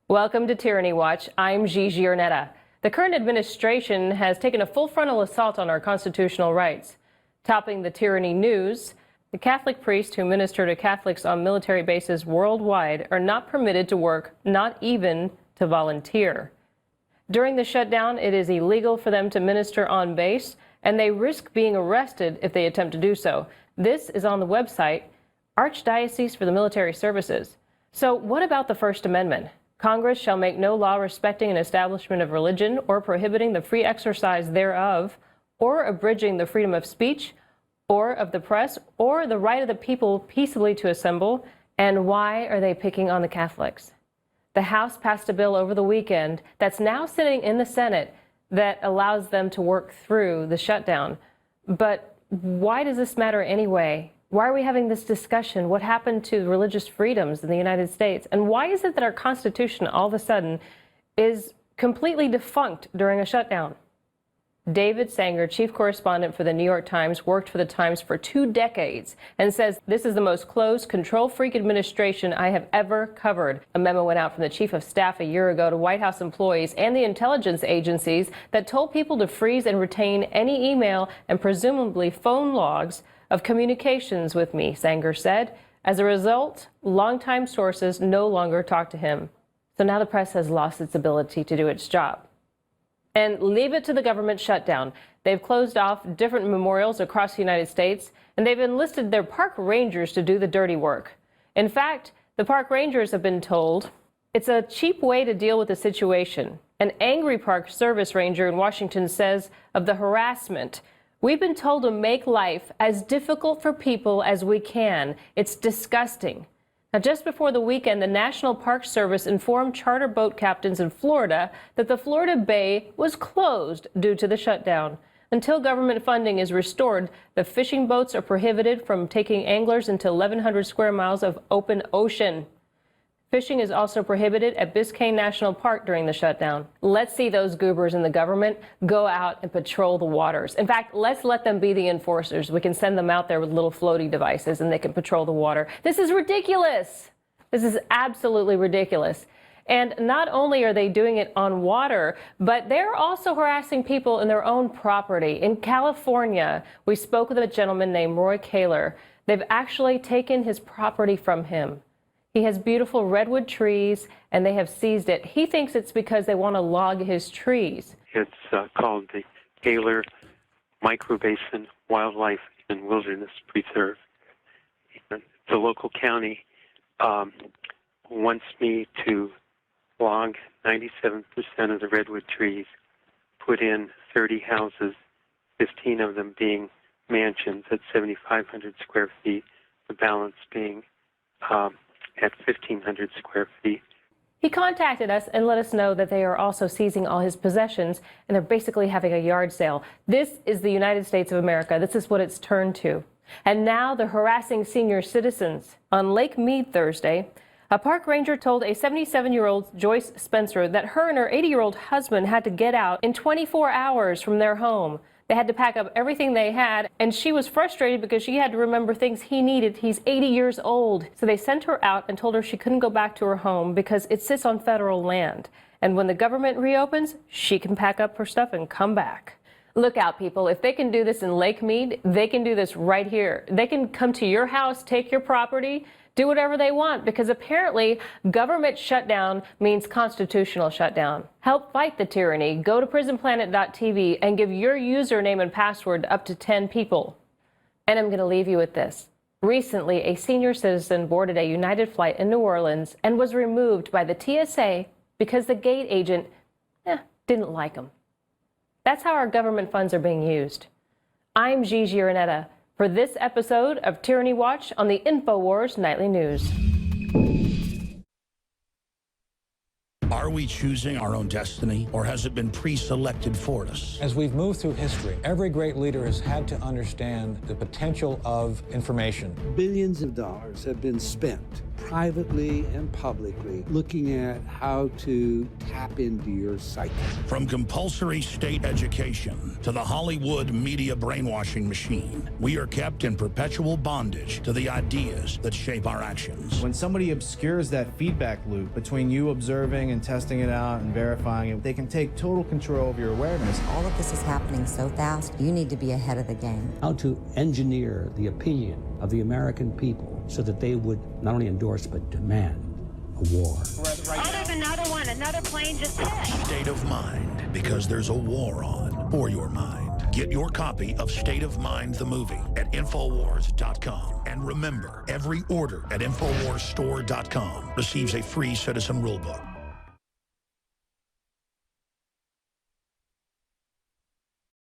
Welcome to Tyranny Watch. I'm GiGi Erneta. The current administration has taken a full frontal assault on our constitutional rights. Topping the tyranny news, the Catholic priests who minister to Catholics on military bases worldwide are not permitted to work, not even to volunteer. During the shutdown, it is illegal for them to minister on base, and they risk being arrested if they attempt to do so. This is on the website, Archdiocese for the Military Services. So what about the First Amendment? Congress shall make no law respecting an establishment of religion or prohibiting the free exercise thereof, or abridging the freedom of speech, or of the press, or the right of the people peaceably to assemble. And why are they picking on the Catholics? The House passed a bill over the weekend that's now sitting in the Senate that allows them to work through the shutdown. But why does this matter anyway? Why are we having this discussion? What happened to religious freedoms in the United States? And why is it that our Constitution all of a sudden is completely defunct during a shutdown? David Sanger, chief correspondent for the New York Times, worked for the Times for 2 decades and says this is the most closed, control-freak administration I have ever covered. A memo went out from the chief of staff a year ago to White House employees and the intelligence agencies that told people to freeze and retain any email and presumably phone logs of communications with me, Sanger said. As a result, longtime sources no longer talk to him. So now the press has lost its ability to do its job. And leave it to the government shutdown. They've closed off different memorials across the United States, and they've enlisted their park rangers to do the dirty work. In fact, the park rangers have been told it's a cheap way to deal with the situation. An angry park service ranger in Washington says of the harassment, "We've been told to make life as difficult for people as we can. It's disgusting." Now, just before the weekend, the National Park Service informed charter boat captains in Florida that the Florida Bay was closed due to the shutdown. Until government funding is restored, the fishing boats are prohibited from taking anglers into 1,100 square miles of open ocean. Fishing is also prohibited at Biscayne National Park during the shutdown. Let's see those goobers in the government go out and patrol the waters. In fact, let's let them be the enforcers. We can send them out there with little floaty devices and they can patrol the water. This is ridiculous. This is absolutely ridiculous. And not only are they doing it on water, but they're also harassing people in their own property. In California, we spoke with a gentleman named Roy Kaler. They've actually taken his property from him. He has beautiful redwood trees, and they have seized it. He thinks it's because they want to log his trees. It's called the Kaler Microbasin Wildlife and Wilderness Preserve. The local county wants me to log 97% of the redwood trees, put in 30 houses, 15 of them being mansions at 7,500 square feet, the balance being at 1,500 square feet. He contacted us and let us know that they are also seizing all his possessions, and they're basically having a yard sale. This is the United States of America. This is what it's turned to. And now they're harassing senior citizens. On Lake Mead Thursday, a park ranger told a 77-year-old Joyce Spencer that her and her 80-year-old husband had to get out in 24 hours from their home. They had to pack up everything they had, and she was frustrated because she had to remember things he needed. He's 80 years old. So they sent her out and told her she couldn't go back to her home because it sits on federal land. And when the government reopens, she can pack up her stuff and come back. Look out, people. If they can do this in Lake Mead, they can do this right here. They can come to your house, take your property, do whatever they want, because apparently government shutdown means constitutional shutdown. Help fight the tyranny. Go to prisonplanet.tv and give your username and password to up to 10 people. And I'm going to leave you with this. Recently, a senior citizen boarded a United flight in New Orleans and was removed by the TSA because the gate agent didn't like him. That's how our government funds are being used. I'm GiGi Erneta for this episode of Tyranny Watch on the INFOWARS Nightly News. Are we choosing our own destiny, or has it been pre-selected for us? As we've moved through history, every great leader has had to understand the potential of information. Billions of dollars have been spent privately and publicly, looking at how to tap into your psyche. From compulsory state education to the Hollywood media brainwashing machine, we are kept in perpetual bondage to the ideas that shape our actions. When somebody obscures that feedback loop between you observing and testing it out and verifying it, they can take total control of your awareness. All of this is happening so fast, you need to be ahead of the game. How to engineer the opinion of the American people so that they would not only endorse but demand a war. Oh, there's another one. Another plane just hit. State of Mind, because there's a war on for your mind. Get your copy of State of Mind the movie at INFOWARS.com. And remember, every order at INFOWARSstore.com receives a free citizen rulebook.